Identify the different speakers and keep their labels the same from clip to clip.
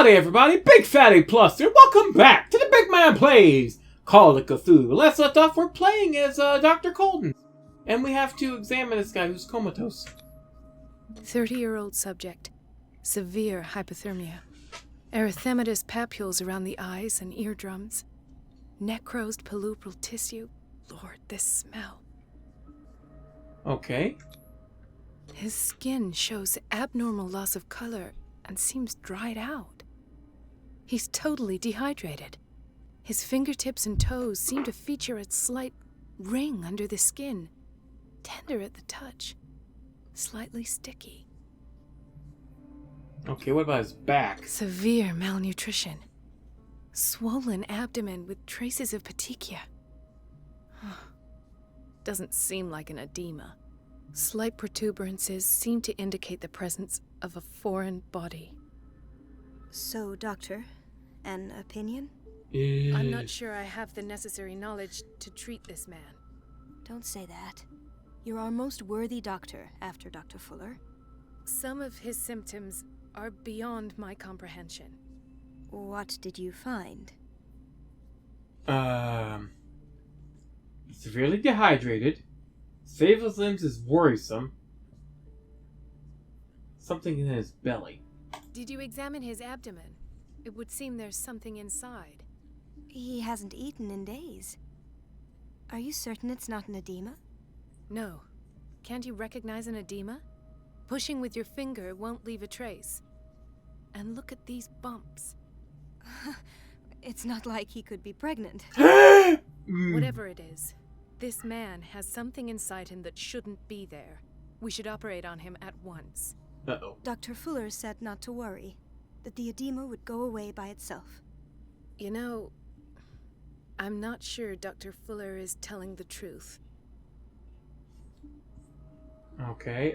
Speaker 1: Howdy everybody, Big Fatty Plus here. Welcome back to the Big Man Plays Call of Cthulhu. Last left off, we're playing as Dr. Colden. And we have to examine this guy who's comatose.
Speaker 2: 30-year-old subject. Severe hypothermia. Erythematous papules around the eyes and eardrums. Necrosed palpebral tissue. Lord, this smell.
Speaker 1: Okay.
Speaker 2: His skin shows abnormal loss of color and seems dried out. He's totally dehydrated. His fingertips and toes seem to feature a slight ring under the skin. Tender at the touch. Slightly sticky.
Speaker 1: Okay, what about his back?
Speaker 2: Severe malnutrition. Swollen abdomen with traces of petechia. Doesn't seem like an edema. Slight protuberances seem to indicate the presence of a foreign body.
Speaker 3: So, Doctor, an opinion?
Speaker 2: I'm not sure I have the necessary knowledge to treat this man.
Speaker 3: Don't say that. You're our most worthy doctor after Dr. Fuller.
Speaker 2: Some of his symptoms are beyond my comprehension.
Speaker 3: What did you find?
Speaker 1: Severely dehydrated. State of his limbs is worrisome. Something in his belly.
Speaker 2: Did you examine his abdomen? It would seem there's something inside.
Speaker 3: He hasn't eaten in days. Are you certain it's not an edema?
Speaker 2: No. Can't you recognize an edema? Pushing with your finger won't leave a trace. And look at these bumps.
Speaker 3: It's not like he could be pregnant.
Speaker 2: Whatever it is, this man has something inside him that shouldn't be there. We should operate on him at once.
Speaker 1: Uh-oh.
Speaker 3: Dr. Fuller said not to worry, that the edema would go away by itself.
Speaker 2: You know, I'm not sure Dr. Fuller is telling the truth.
Speaker 1: Okay,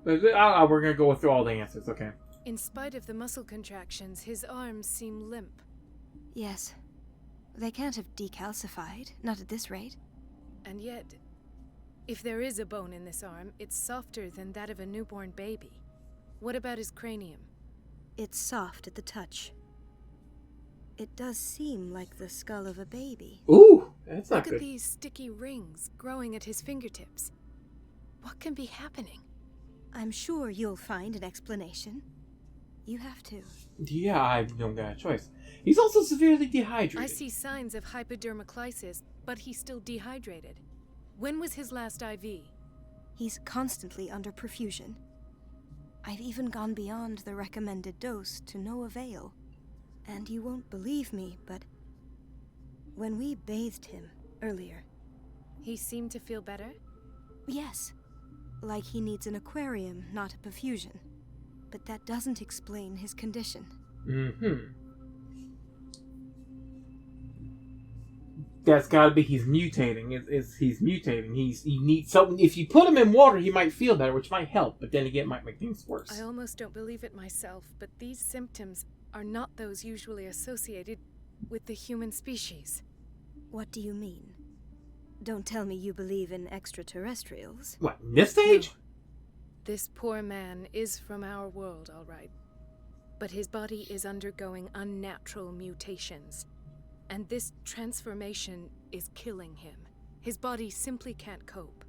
Speaker 1: we're gonna go through all the answers, okay.
Speaker 2: In spite of the muscle contractions, his arms seem limp.
Speaker 3: Yes. They can't have decalcified, not at this rate.
Speaker 2: And yet, if there is a bone in this arm, it's softer than that of a newborn baby. What about his cranium?
Speaker 3: It's soft at the touch. It does seem like the skull of a baby.
Speaker 1: Ooh, that's not
Speaker 2: Look
Speaker 1: good.
Speaker 2: at these sticky rings growing at his fingertips. What can be happening?
Speaker 3: I'm sure you'll find an explanation. You have to.
Speaker 1: Yeah, I don't got a choice. He's also severely dehydrated.
Speaker 2: I see signs of hypodermoclysis, but he's still dehydrated. When was his last IV?
Speaker 3: He's constantly under perfusion. I've even gone beyond the recommended dose to no avail. And you won't believe me, but when we bathed him earlier...
Speaker 2: He seemed to feel better?
Speaker 3: Yes. Like he needs an aquarium, not a perfusion. But that doesn't explain his condition.
Speaker 1: That's gotta be he's mutating. He's mutating. He needs something. If you put him in water, he might feel better, which might help. But then again, it might make things worse.
Speaker 2: I almost don't believe it myself, but these symptoms are not those usually associated with the human species.
Speaker 3: What do you mean? Don't tell me you believe in extraterrestrials.
Speaker 1: What, in this stage?
Speaker 2: No. This poor man is from our world, all right. But his body is undergoing unnatural mutations. And this transformation is killing him. His body simply can't cope.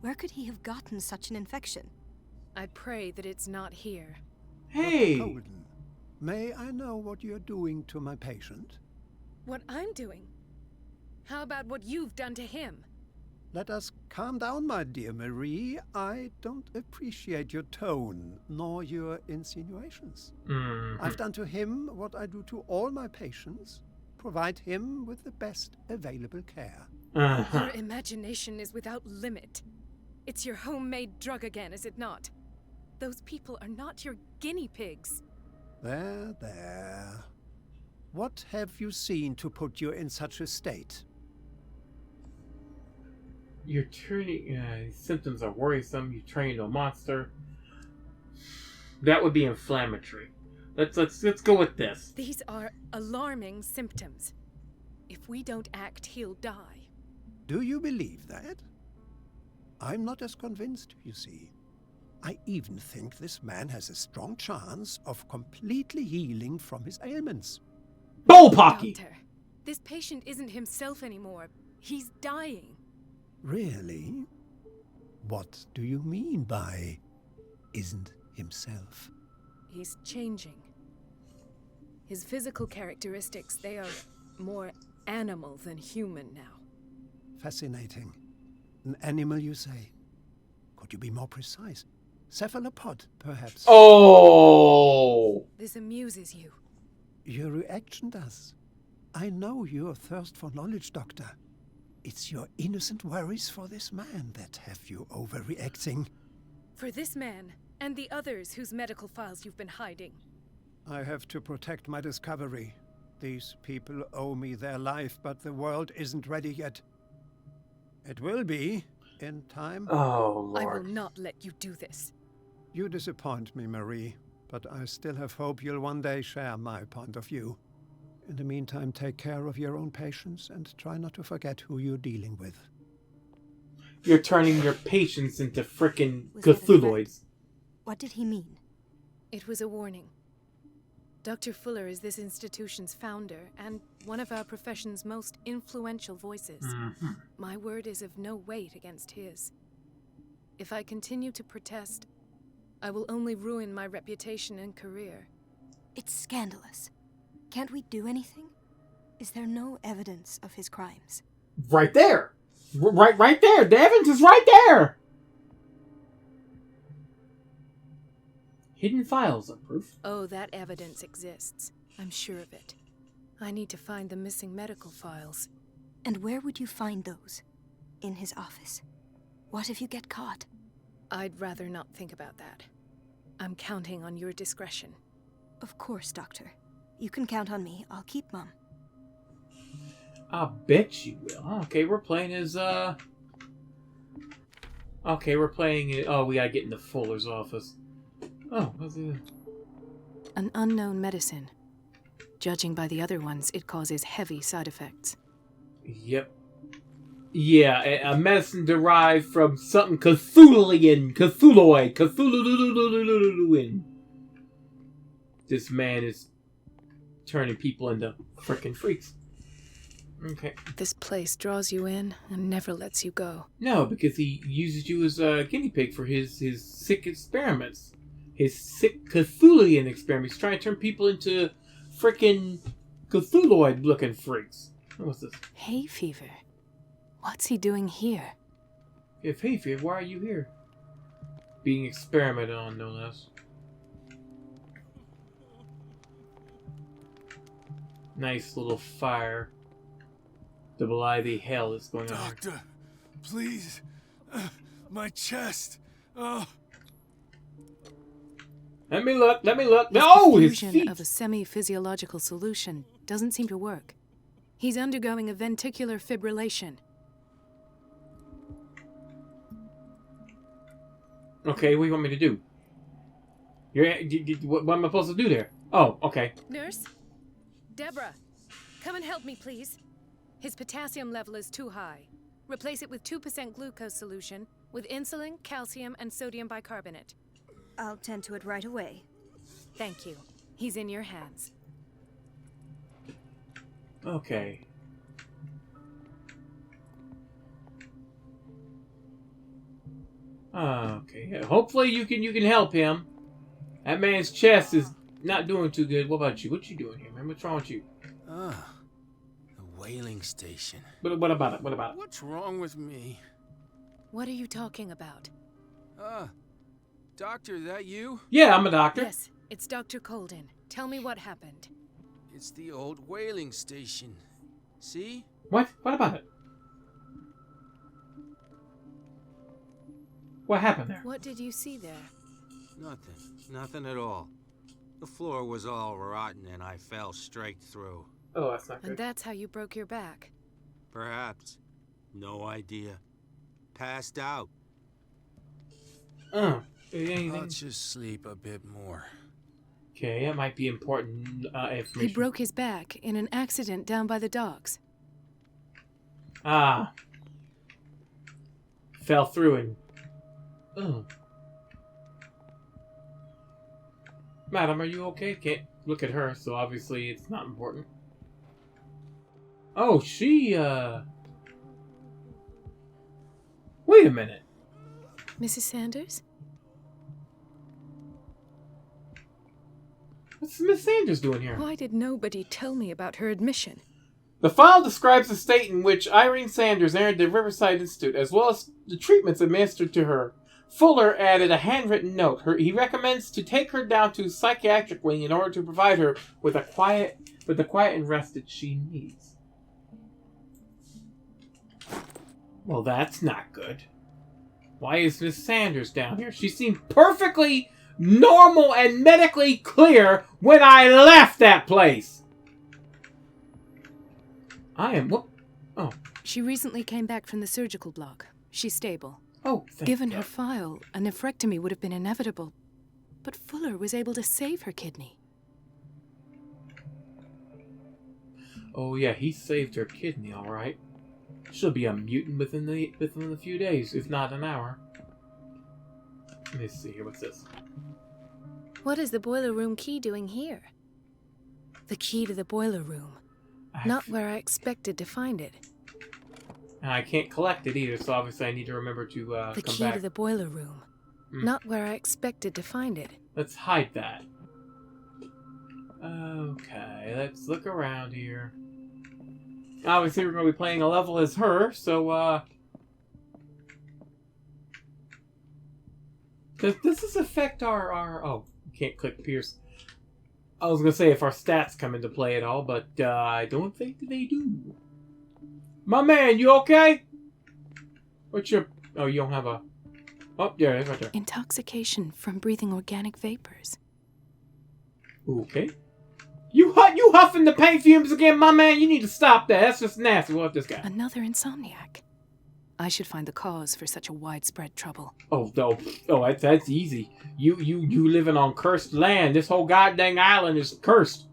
Speaker 3: Where could he have gotten such an infection?
Speaker 2: I pray that it's not here.
Speaker 1: Hey!
Speaker 4: Dr. Colden, may I know what you're doing to my patient?
Speaker 2: What I'm doing? How about what you've done to him?
Speaker 4: Let us calm down, my dear Marie. I don't appreciate your tone, nor your insinuations. I've done to him what I do to all my patients. Provide him with the best available care.
Speaker 2: Your imagination is without limit. It's your homemade drug again, is it not? Those people are not your guinea pigs.
Speaker 4: There, there. What have you seen to put you in such a state?
Speaker 1: You're turning. Symptoms are worrisome. You turn into a monster. That would be inflammatory. Let's go with this.
Speaker 2: These are alarming symptoms. If we don't act, he'll die.
Speaker 4: Do you believe that? I'm not as convinced, you see. I even think this man has a strong chance of completely healing from his ailments.
Speaker 1: Bullpocky!
Speaker 2: Doctor, this patient isn't himself anymore. He's dying.
Speaker 4: Really? What do you mean by isn't himself?
Speaker 2: He's changing. His physical characteristics, they are more animal than human now.
Speaker 4: Fascinating. An animal, you say? Could you be more precise? Cephalopod, perhaps?
Speaker 1: Oh!
Speaker 2: This amuses you.
Speaker 4: Your reaction does. I know your thirst for knowledge, Doctor. It's your innocent worries for this man that have you overreacting.
Speaker 2: For this man, and the others whose medical files you've been hiding.
Speaker 4: I have to protect my discovery. These people owe me their life, but the world isn't ready yet. It will be, in time.
Speaker 1: Oh, Lord.
Speaker 2: I will not let you do this.
Speaker 4: You disappoint me, Marie, but I still have hope you'll one day share my point of view. In the meantime, take care of your own patients and try not to forget who you're dealing with.
Speaker 1: You're turning your patients into frickin'
Speaker 3: Was that a
Speaker 1: Cthulhuoids.
Speaker 3: What did he mean?
Speaker 2: It was a warning. Dr. Fuller is this institution's founder and one of our profession's most influential voices.
Speaker 1: Mm-hmm.
Speaker 2: My word is of no weight against his. If I continue to protest, I will only ruin my reputation and career.
Speaker 3: It's scandalous. Can't we do anything? Is there no evidence of his crimes?
Speaker 1: Right there! Right there! The evidence is right there! Hidden files are proof.
Speaker 2: Oh, that evidence exists. I'm sure of it. I need to find the missing medical files.
Speaker 3: And where would you find those? In his office? What if you get caught?
Speaker 2: I'd rather not think about that. I'm counting on your discretion.
Speaker 3: Of course, Doctor. You can count on me. I'll keep Mum.
Speaker 1: I'll bet you will. Okay, we're playing as, Okay, we're playing it. Oh, we gotta get into Fuller's office. Oh, what's it?
Speaker 2: An unknown medicine. Judging by the other ones, it causes heavy side effects.
Speaker 1: Yep. Yeah, a medicine derived from something Cthulhuian. Cthulhuian. This man is turning people into frickin' freaks. Okay.
Speaker 2: This place draws you in and never lets you go.
Speaker 1: No, because he uses you as a guinea pig for his sick experiments. His sick Cthulhuian experiments. He's trying to turn people into frickin' Cthulhuoid-looking freaks. What's this?
Speaker 2: Hay fever. What's he doing here?
Speaker 1: If hay fever, why are you here? Being experimented on, no less. Nice little fire. The bloody hell is going on here.
Speaker 5: Doctor, please. My chest. Oh.
Speaker 1: Let me look. No, his
Speaker 2: Fusion
Speaker 1: feet.
Speaker 2: of a semi-physiological solution doesn't seem to work. He's undergoing a ventricular fibrillation.
Speaker 1: Okay, what do you want me to do? What am I supposed to do there? Oh, okay.
Speaker 2: Nurse? Deborah, come and help me, please. His potassium level is too high. Replace it with 2% glucose solution with insulin, calcium, and sodium bicarbonate.
Speaker 3: I'll tend to it right away.
Speaker 2: Thank you. He's in your hands.
Speaker 1: Okay. Okay. Yeah, hopefully you can help him. That man's chest is not doing too good. What about you? What you doing here, man? What's wrong with you?
Speaker 5: Ah, the whaling station.
Speaker 1: What about it? What about it?
Speaker 5: What's wrong with me?
Speaker 2: What are you talking about?
Speaker 5: Doctor, that you?
Speaker 1: Yeah, I'm a doctor.
Speaker 2: Yes, it's Dr. Colden. Tell me what happened.
Speaker 5: It's the old whaling station. See?
Speaker 1: What? What about it? What happened there?
Speaker 2: What did you see there?
Speaker 5: Nothing. Nothing at all. The floor was all rotten and I fell straight through.
Speaker 1: Oh, that's not
Speaker 2: And
Speaker 1: good.
Speaker 2: that's how you broke your back.
Speaker 5: Perhaps. No idea. Passed out.
Speaker 1: Anything?
Speaker 5: I'll just sleep a bit more.
Speaker 1: Okay, that might be important information.
Speaker 2: He broke his back in an accident down by the docks.
Speaker 1: Ah. Fell through and... Oh. Madam, are you okay? Can't look at her, so obviously it's not important. Oh, she, Wait a minute.
Speaker 2: Mrs. Sanders?
Speaker 1: What's Miss Sanders doing here?
Speaker 2: Why did nobody tell me about her admission?
Speaker 1: The file describes the state in which Irene Sanders entered the Riverside Institute, as well as the treatments administered to her. Fuller added a handwritten note. He recommends to take her down to Psychiatric Wing in order to provide her with the quiet and rest that she needs. Well, that's not good. Why is Miss Sanders down here? She seemed perfectly normal and medically clear when I left that place. What? Oh.
Speaker 2: She recently came back from the surgical block. She's stable.
Speaker 1: Oh, thank
Speaker 2: Given
Speaker 1: God.
Speaker 2: her file, a nephrectomy would have been inevitable. But Fuller was able to save her kidney.
Speaker 1: Oh yeah, he saved her kidney, all right. She'll be a mutant within a few days, if not an hour. Let me see here. What's this?
Speaker 2: What is the boiler room key doing here? The key to the boiler room. Not where I expected to find it.
Speaker 1: And I can't collect it either, so obviously I need to remember to
Speaker 2: The
Speaker 1: come
Speaker 2: key
Speaker 1: back.
Speaker 2: to the boiler room. Not where I expected to find it.
Speaker 1: Let's hide that. Okay, let's look around here. Obviously, we're going to be playing a level as her, so, does this affect our... Oh, can't click Pierce. I was going to say if our stats come into play at all, but I don't think they do. My man, you okay? What's your... Oh, you don't have a... Oh, yeah, it's right there.
Speaker 2: Intoxication from breathing organic vapors.
Speaker 1: Okay. You huffing the paint fumes again, my man? You need to stop that. That's just nasty. What this guy?
Speaker 2: Another insomniac. I should find the cause for such a widespread trouble.
Speaker 1: Oh, that's easy. You living on cursed land. This whole goddamn island is cursed.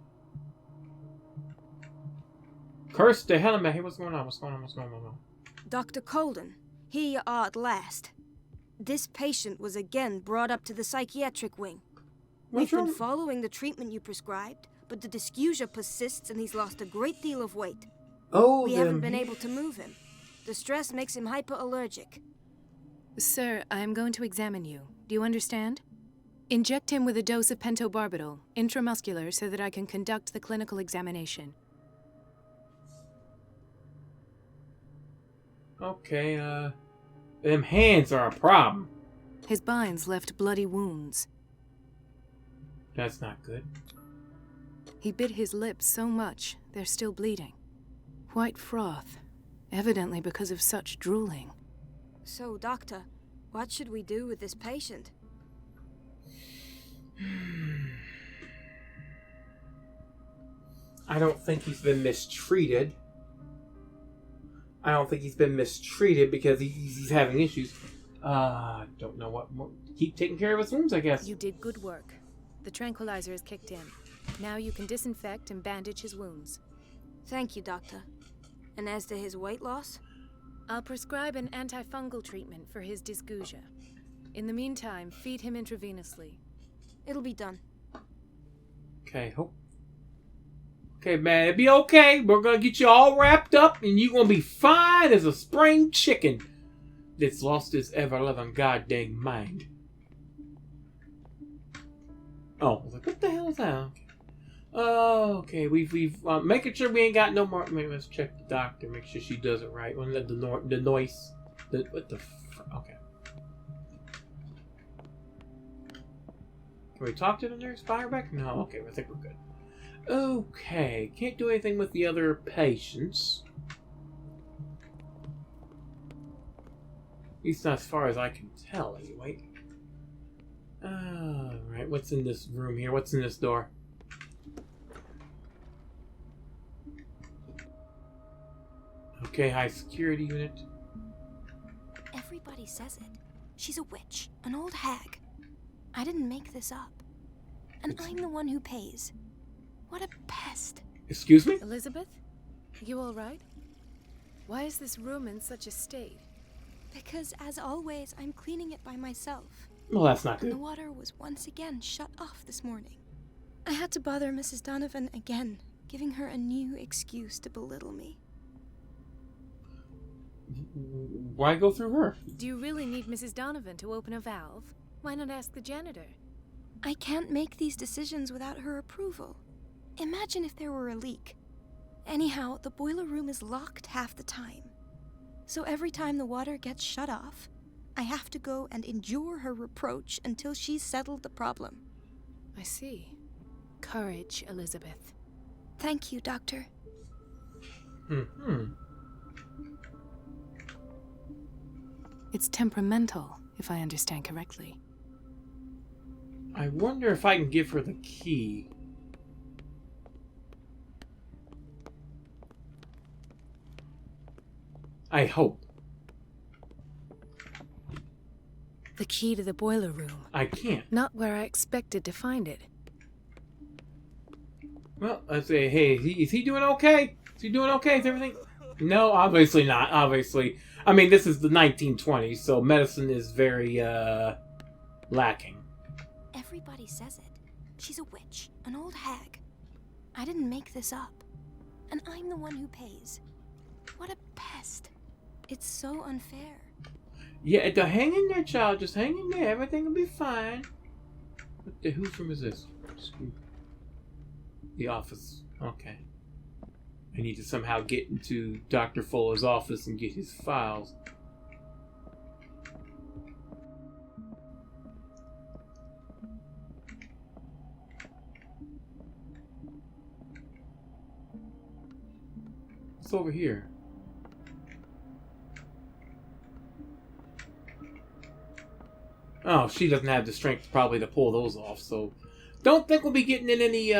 Speaker 1: Cursed to hell, man. Hey, what's going on? What's going on?
Speaker 3: Dr. Colden, here you are at last. This patient was again brought up to the Psychiatric Wing. We've been following the treatment you prescribed, but the dysgeusia persists and he's lost a great deal of weight.
Speaker 1: Oh,
Speaker 3: we haven't been able to move him. The stress makes him hyperallergic.
Speaker 2: Sir, I am going to examine you. Do you understand? Inject him with a dose of pentobarbital, intramuscular, so that I can conduct the clinical examination.
Speaker 1: Okay, them hands are a problem.
Speaker 2: His binds left bloody wounds.
Speaker 1: That's not good.
Speaker 2: He bit his lips so much, they're still bleeding. White froth, evidently because of such drooling.
Speaker 3: So, Doctor, what should we do with this patient?
Speaker 1: I don't think he's been mistreated. Because he's having issues. Don't know what. Keep taking care of his wounds, I guess.
Speaker 2: You did good work. The tranquilizer is kicked in. Now you can disinfect and bandage his wounds.
Speaker 3: Thank you, Doctor. And as to his weight loss?
Speaker 2: I'll prescribe an antifungal treatment for his dysgeusia. In the meantime, feed him intravenously.
Speaker 3: It'll be done.
Speaker 1: Okay, Okay, man, it'll be okay. We're gonna get you all wrapped up, and you're gonna be fine as a spring chicken that's lost its ever-loving goddamn mind. Oh, I was like, what the hell is that? Oh, okay, we've making sure we ain't got no more. Maybe let's check the doctor, make sure she does it right. The noise. What the? Okay. Can we talk to the nurse? Fire back? No. Okay, I think we're good. Okay, can't do anything with the other patients. At least not as far as I can tell, anyway. Alright, what's in this room here? What's in this door? Okay, high security unit.
Speaker 3: Everybody says it. She's a witch, an old hag. I didn't make this up. And I'm the one who pays. What a pest.
Speaker 1: Excuse me?
Speaker 2: Elizabeth? You all right? Why is this room in such a state?
Speaker 3: Because, as always, I'm cleaning it by myself.
Speaker 1: Well, that's not
Speaker 3: And
Speaker 1: good.
Speaker 3: the water was once again shut off this morning. I had to bother Mrs. Donovan again, giving her a new excuse to belittle me.
Speaker 1: Why go through her?
Speaker 2: Do you really need Mrs. Donovan to open a valve? Why not ask the janitor?
Speaker 3: I can't make these decisions without her approval. Imagine if there were a leak. Anyhow, the boiler room is locked half the time. So every time the water gets shut off, I have to go and endure her reproach until she's settled the problem.
Speaker 2: I see. Courage, Elizabeth.
Speaker 3: Thank you, Doctor.
Speaker 2: It's temperamental, if I understand correctly.
Speaker 1: I wonder if I can give her the key. I hope.
Speaker 2: The key to the boiler room.
Speaker 1: I can't.
Speaker 2: Not where I expected to find it.
Speaker 1: Well, I say, hey, is he doing okay? Is he doing okay? Is everything? No, obviously not. Obviously. I mean, this is the 1920s, so medicine is very, lacking.
Speaker 3: Everybody says it. She's a witch, an old hag. I didn't make this up. And I'm the one who pays. What a pest. It's so unfair.
Speaker 1: Yeah, hang in there, child. Just hang in there. Everything will be fine. Whose room is this? The office. Okay. I need to somehow get into Dr. Fuller's office and get his files. What's over here? Oh, she doesn't have the strength probably to pull those off, so don't think we'll be getting in any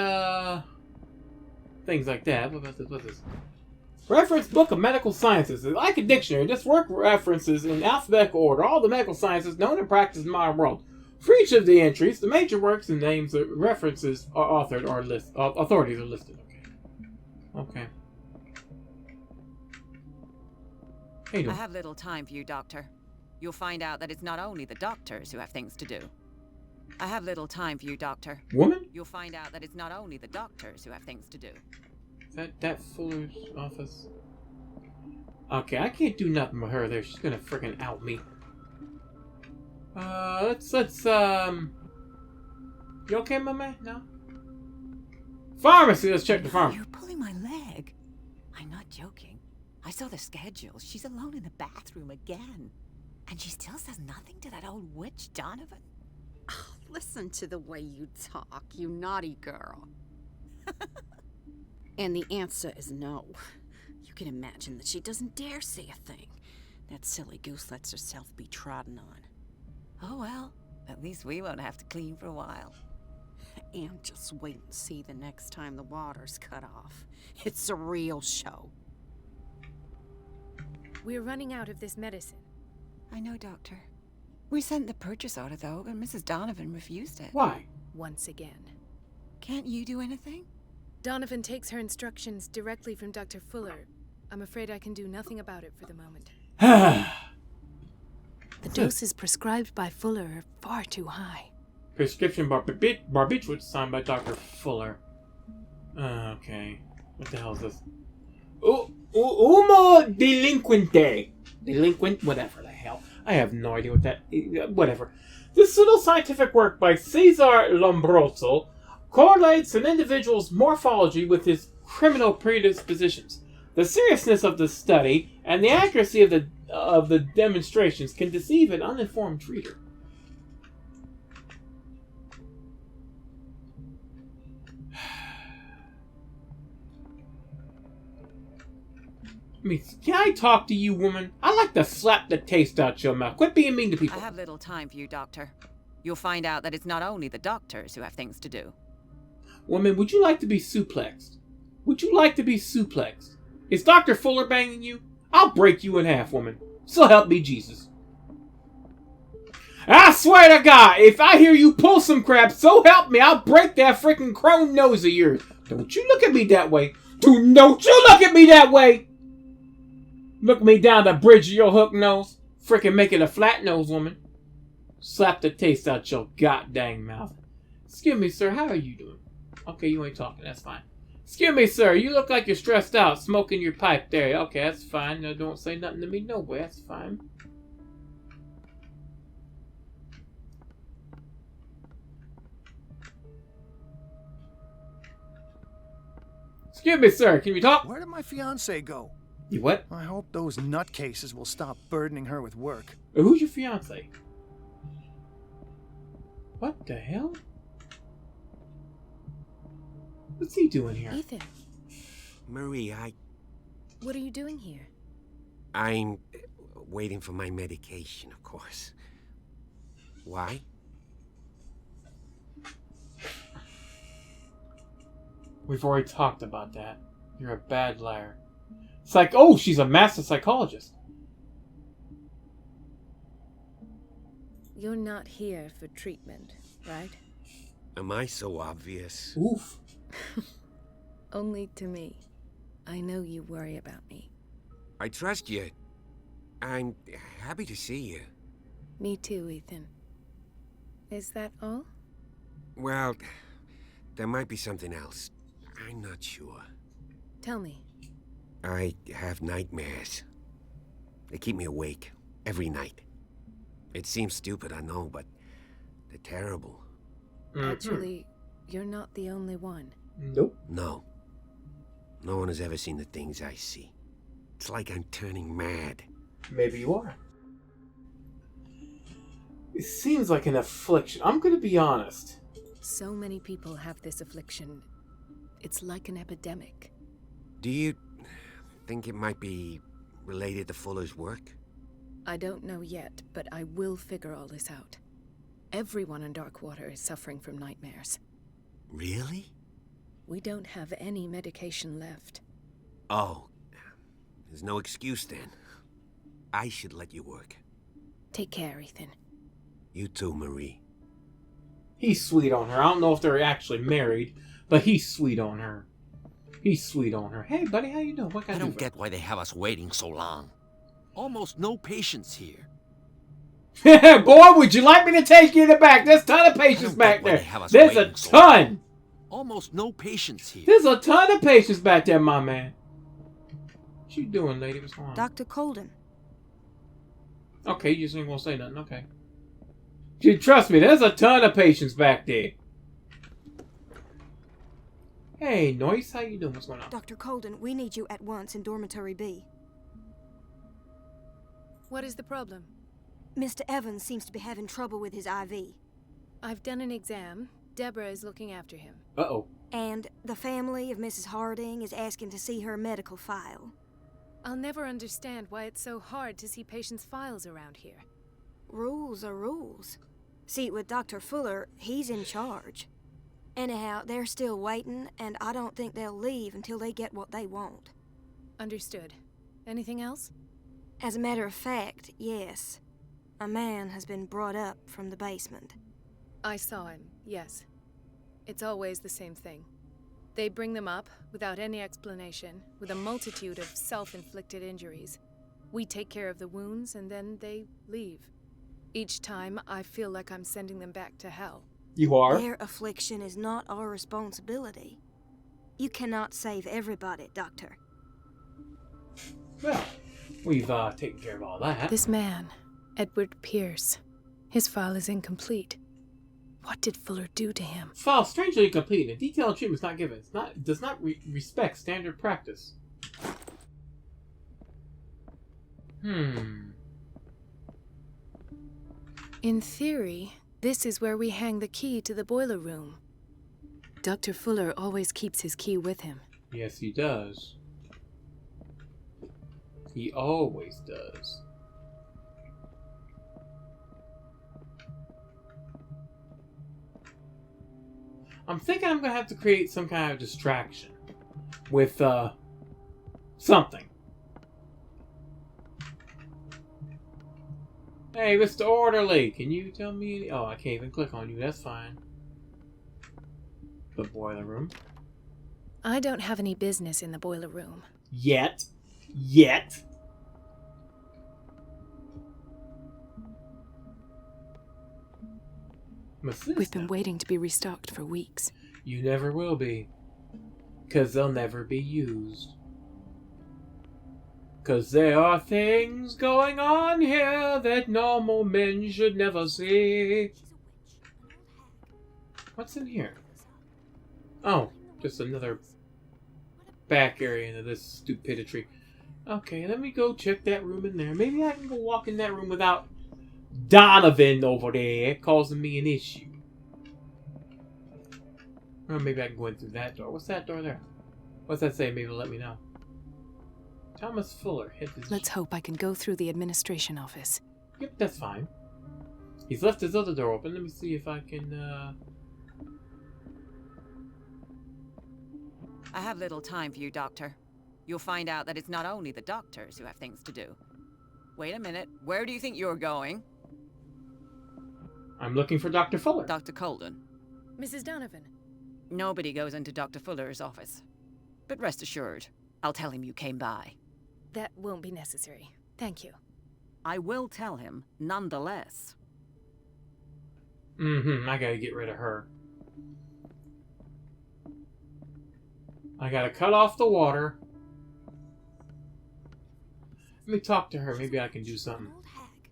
Speaker 1: things like that. What about this? What's this? Reference Book of Medical Sciences. It's like a dictionary. This work references in alphabetical order all the medical sciences known and practiced in the modern world. For each of the entries, the major works and names of references are authored or authorities are listed. Okay. Hey,
Speaker 6: I have little time for you, Doctor. You'll find out that it's not only the doctors who have things to do. I have little time for you, Doctor.
Speaker 1: Woman?
Speaker 6: You'll find out that it's not only the doctors who have things to do.
Speaker 1: Is that Fuller's office? Okay, I can't do nothing with her there. She's gonna freaking out me. Let's you okay, my man? No? Pharmacy! Let's check the pharmacy.
Speaker 6: You're pulling my leg. I'm not joking. I saw the schedule. She's alone in the bathroom again. And she still says nothing to that old witch Donovan?
Speaker 7: Oh, listen to the way you talk, you naughty girl. And the answer is no. You can imagine that she doesn't dare say a thing. That silly goose lets herself be trodden on.
Speaker 6: Oh well, at least we won't have to clean for a while.
Speaker 7: And just wait and see the next time the water's cut off. It's a real show.
Speaker 2: We're running out of this medicine.
Speaker 6: I know, Doctor. We sent the purchase order, though, and Mrs. Donovan refused it.
Speaker 1: Why?
Speaker 2: Once again.
Speaker 6: Can't you do anything?
Speaker 2: Donovan takes her instructions directly from Dr. Fuller. I'm afraid I can do nothing about it for the moment. The doses prescribed by Fuller are far too high.
Speaker 1: Prescription barbiturate signed by Dr. Fuller. Okay. What the hell is this? Umo delinquente. Delinquent, whatever the hell. I have no idea what that is. Whatever. This pseudo-scientific work by Cesar Lombroso correlates an individual's morphology with his criminal predispositions. The seriousness of the study and the accuracy of the demonstrations can deceive an uninformed reader. I mean, can I talk to you, woman? I like to slap the taste out your mouth. Quit being mean to people.
Speaker 6: I have little time for you, Doctor. You'll find out that it's not only the doctors who have things to do.
Speaker 1: Woman, would you like to be suplexed? Would you like to be suplexed? Is Dr. Fuller banging you? I'll break you in half, woman. So help me, Jesus. I swear to God, if I hear you pull some crap, so help me, I'll break that freaking crone nose of yours. Don't you look at me that way. Don't you look at me that way. Look me down the bridge of your hook nose. Frickin' make it a flat nose, woman. Slap the taste out your goddamn mouth. Excuse me, sir. How are you doing? Okay, you ain't talking. That's fine. Excuse me, sir. You look like you're stressed out, smoking your pipe there. Okay, that's fine. No, don't say nothing to me. No way. That's fine. Excuse me, sir. Can we talk?
Speaker 8: Where did my fiancée go?
Speaker 1: You what?
Speaker 8: I hope those nutcases will stop burdening her with work.
Speaker 1: Who's your fiancé? What the hell? What's he doing here?
Speaker 2: Ethan,
Speaker 9: Marie,
Speaker 2: what are you doing here?
Speaker 9: I'm waiting for my medication, of course. Why?
Speaker 1: We've already talked about that. You're a bad liar. It's like, oh, she's a master psychologist.
Speaker 2: You're not here for treatment, right?
Speaker 9: Am I so obvious?
Speaker 1: Oof.
Speaker 2: Only to me. I know you worry about me.
Speaker 9: I trust you. I'm happy to see you.
Speaker 2: Me too, Ethan. Is that all?
Speaker 9: Well, there might be something else. I'm not sure.
Speaker 2: Tell me.
Speaker 9: I have nightmares. They keep me awake every night. It seems stupid, I know, but they're terrible.
Speaker 2: Actually, you're not the only one.
Speaker 1: Nope.
Speaker 9: No. No one has ever seen the things I see. It's like I'm turning mad.
Speaker 1: Maybe you are. It seems like an affliction. I'm gonna be honest.
Speaker 2: So many people have this affliction. It's like an epidemic.
Speaker 9: Do you think it might be related to Fuller's work?
Speaker 2: I don't know yet, but I will figure all this out. Everyone in Darkwater is suffering from nightmares.
Speaker 9: Really?
Speaker 2: We don't have any medication left.
Speaker 9: Oh, there's no excuse then. I should let you work.
Speaker 2: Take care, Ethan.
Speaker 9: You too, Marie.
Speaker 1: He's sweet on her. I don't know if they're actually married, but he's sweet on her. He's sweet on her. Hey, buddy, how you doing? What can
Speaker 10: I
Speaker 1: do
Speaker 10: don't
Speaker 1: for
Speaker 10: get why they have us waiting so long. Almost no patients here.
Speaker 1: you? Boy, would you like me to take you in the back? There's a ton of patients back there. There's a ton.
Speaker 10: Almost no patients here.
Speaker 1: There's a ton of patients back there, my man. What you doing, lady? What's going on?
Speaker 3: Dr. Colden.
Speaker 1: Okay, you just ain't gonna say nothing. Okay. You trust me, there's a ton of patients back there. Hey, Noise, how you doing? What's going on?
Speaker 3: Dr. Colden, we need you at once in Dormitory B.
Speaker 2: What is the problem?
Speaker 3: Mr. Evans seems to be having trouble with his IV.
Speaker 2: I've done an exam. Deborah is looking after him.
Speaker 1: Uh-oh.
Speaker 3: And the family of Mrs. Harding is asking to see her medical file.
Speaker 2: I'll never understand why it's so hard to see patients' files around here.
Speaker 3: Rules are rules. See, with Dr. Fuller, he's in charge. Anyhow, they're still waiting, and I don't think they'll leave until they get what they want.
Speaker 2: Understood. Anything else?
Speaker 3: As a matter of fact, yes. A man has been brought up from the basement.
Speaker 2: I saw him, yes. It's always the same thing. They bring them up, without any explanation, with a multitude of self-inflicted injuries. We take care of the wounds, and then they leave. Each time, I feel like I'm sending them back to hell.
Speaker 1: You are?
Speaker 3: Their affliction is not our responsibility. You cannot save everybody, Doctor.
Speaker 1: Well, we've taken care of all that.
Speaker 2: This man, Edward Pierce, his file is incomplete. What did Fuller do to him?
Speaker 1: File strangely incomplete and detailed treatment is not given. It does not respect standard practice.
Speaker 2: In theory, this is where we hang the key to the boiler room. Dr. Fuller always keeps his key with him.
Speaker 1: Yes, he does. He always does. I'm thinking I'm going to have to create some kind of distraction with, something. Hey, Mr. Orderly, can you tell me... Oh, I can't even click on you. That's fine. The boiler room.
Speaker 2: I don't have any business in the boiler room.
Speaker 1: Yet.
Speaker 2: We've been waiting to be restocked for weeks.
Speaker 1: You never will be. 'Cause they'll never be used. 'Cause there are things going on here that normal men should never see. What's in here? Oh, just another back area into this stupidity. Okay, let me go check that room in there. Maybe I can go walk in that room without Donovan over there causing me an issue. Or maybe I can go in through that door. What's that door there? What's that say? Maybe it'll let me know. Thomas Fuller.
Speaker 2: Let's hope I can go through the administration office.
Speaker 1: Yep, that's fine. He's left his other door open. Let me see if I can,
Speaker 6: I have little time for you, Doctor. You'll find out that it's not only the doctors who have things to do. Wait a minute. Where do you think you're going?
Speaker 1: I'm looking for Dr. Fuller.
Speaker 6: Dr. Colden.
Speaker 2: Mrs. Donovan.
Speaker 6: Nobody goes into Dr. Fuller's office. But rest assured, I'll tell him you came by.
Speaker 2: That won't be necessary. Thank you.
Speaker 6: I will tell him, nonetheless.
Speaker 1: I gotta get rid of her. I gotta cut off the water. Let me talk to her. Maybe I can do something.
Speaker 3: An old hag.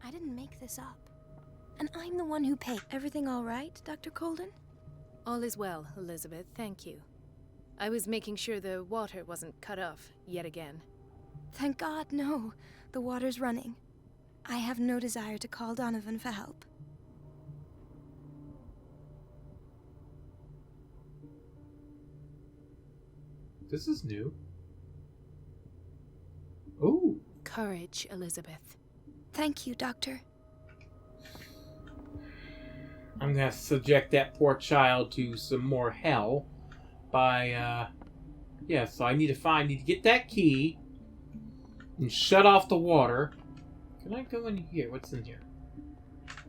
Speaker 3: I didn't make this up. And I'm the one who paid. Everything all right, Dr. Colden?
Speaker 2: All is well, Elizabeth. Thank you. I was making sure the water wasn't cut off yet again.
Speaker 3: Thank God, no. The water's running. I have no desire to call Donovan for help.
Speaker 1: This is new. Ooh.
Speaker 2: Courage, Elizabeth.
Speaker 3: Thank you, Doctor.
Speaker 1: I'm gonna subject that poor child to some more hell by, yeah, so I need to get that key and shut off the water. Can I go in here? What's in here?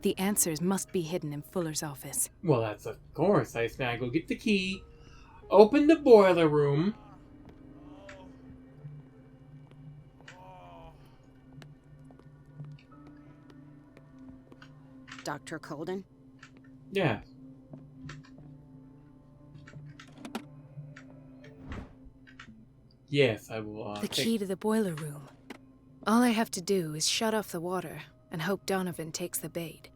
Speaker 2: The answers must be hidden in Fuller's office.
Speaker 1: Well, that's of course. I just gotta go get the key, open the boiler room.
Speaker 7: Dr. Coldin?
Speaker 1: Yeah. Yes, I will.
Speaker 2: The key to the boiler room. All I have to do is shut off the water and hope Donovan takes the bait.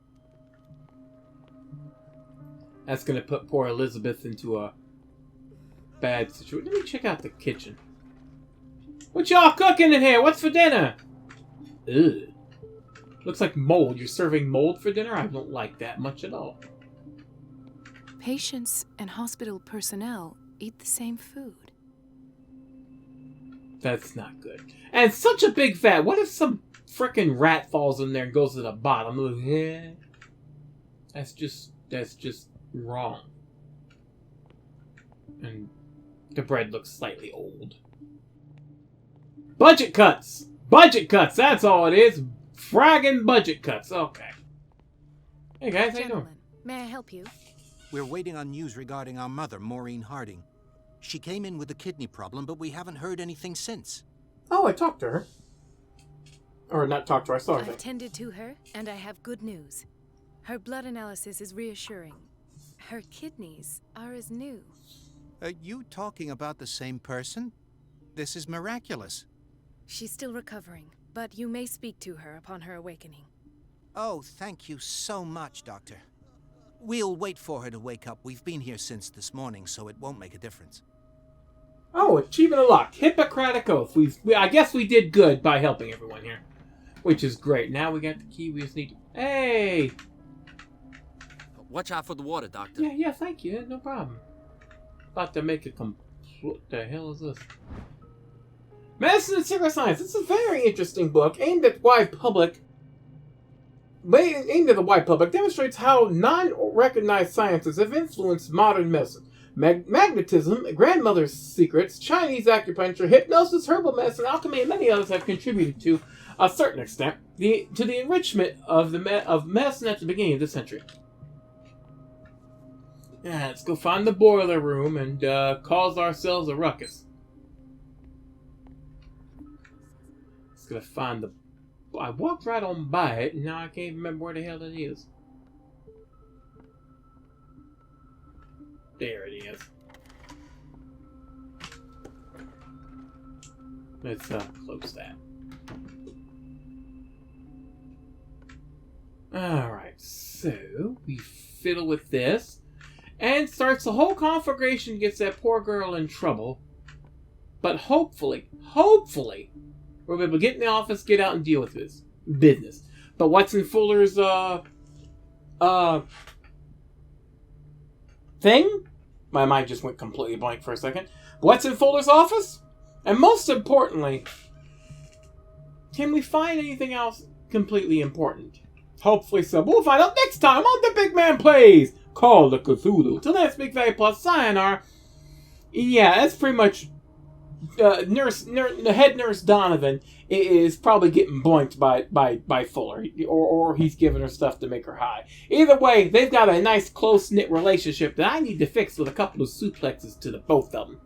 Speaker 1: That's gonna put poor Elizabeth into a bad situation. Let me check out the kitchen. What y'all cooking in here? What's for dinner? Ugh. Looks like mold. You're serving mold for dinner? I don't like that much at all.
Speaker 2: Patients and hospital personnel eat the same food.
Speaker 1: That's not good. And such a big fat. What if some frickin' rat falls in there and goes to the bottom? That's just wrong. And the bread looks slightly old. Budget cuts! Budget cuts! That's all it is. Fragging budget cuts. Okay. Hey guys, how you doing?
Speaker 2: May I help you?
Speaker 5: We're waiting on news regarding our mother, Maureen Harding. She came in with a kidney problem, but we haven't heard anything since.
Speaker 1: Oh, I talked to her. Or not talked to her, I saw her.
Speaker 2: I've tended to her, and I have good news. Her blood analysis is reassuring. Her kidneys are as new.
Speaker 5: Are you talking about the same person? This is miraculous.
Speaker 2: She's still recovering, but you may speak to her upon her awakening.
Speaker 5: Oh, thank you so much, Doctor. We'll wait for her to wake up. We've been here since this morning, so it won't make a difference.
Speaker 1: Oh, achievement unlocked. Hippocratic Oath. I guess we did good by helping everyone here. Which is great. Now we got the key. We just need to... Hey!
Speaker 10: Watch out for the water, Doctor.
Speaker 1: Yeah, thank you. No problem. About to make a What the hell is this? Medicine and Secret Science. This is a very interesting book aimed at the wide public. Demonstrates how non-recognized sciences have influenced modern medicine. Magnetism, grandmother's secrets, Chinese acupuncture, hypnosis, herbal medicine, alchemy, and many others have contributed to a certain extent to the enrichment of medicine at the beginning of this century. Yeah, let's go find the boiler room and cause ourselves a ruckus. Let's go find the... I walked right on by it, and now I can't remember where the hell it is. There it is. Let's close that. Alright, so we fiddle with this. And starts the whole conflagration, gets that poor girl in trouble. But hopefully, we'll be able to get in the office, get out and deal with this business. But what's in Fuller's, thing? My mind just went completely blank for a second. What's in Fuller's office? And most importantly, can we find anything else completely important? Hopefully so. We'll find out next time on The Big Man Plays Call of Cthulhu. Till then, it's Big Fatty Plus, sayonara. Yeah, that's pretty much... the head nurse Donovan is probably getting boinked by Fuller, or he's giving her stuff to make her high. Either way, they've got a nice close-knit relationship that I need to fix with a couple of suplexes to the both of them.